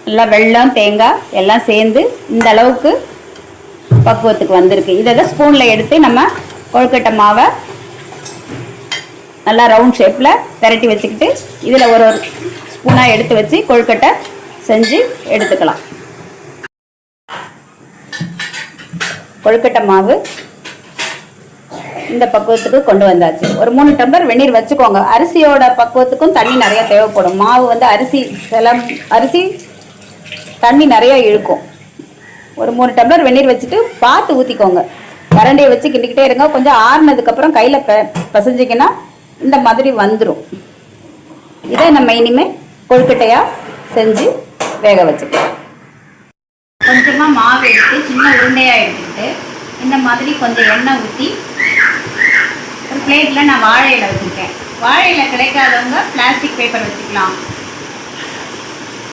நல்லா வெல்லம் தேங்காய் எல்லாம் சேர்ந்து இந்த அளவுக்கு பக்குவத்துக்கு வந்திருக்கு. இதை ஸ்பூனில் எடுத்து நம்ம கொழுக்கட்டை மாவை நல்லா ரவுண்ட் ஷேப்பில் திரட்டி வச்சுக்கிட்டு இதில் ஒரு ஸ்பூனாக எடுத்து வச்சு கொழுக்கட்டை செஞ்சு எடுத்துக்கலாம். கொழுக்கட்டை மாவு இந்த பக்குவத்துக்கு கொண்டு வந்தாச்சு. ஒரு 3 டம்ளர் வெந்நீர் வச்சுக்கோங்க. அரிசியோட பக்குவத்துக்கும் தண்ணி நிறைய தேவைப்படும். மாவு அரிசி தண்ணி நிறைய இழுக்கும். ஒரு 3 டம்ளர் வெந்நீர் வச்சுட்டு பார்த்து ஊற்றிக்கோங்க. கரண்டியை வச்சு கிண்டிக்கிட்டே இருங்க. கொஞ்சம் ஆறுனதுக்கப்புறம் கையில் பசைஞ்சிங்கன்னா இந்த மாதிரி வந்துடும். இதை நம்ம இனிமேல் கொழுக்கட்டையாக செஞ்சு வேக வச்சுக்கலாம். கொஞ்சமாக மாவு எடுத்து சின்ன உருண்டையாக எடுத்துக்கிட்டு இந்த மாதிரி கொஞ்சம் எண்ணெய் ஊற்றி ஒரு பிளேட்டில் நான் வாழை இலை வச்சுருக்கேன். வாழை இலை கிடைக்காதவங்க பிளாஸ்டிக் பேப்பர் வச்சுக்கலாம்.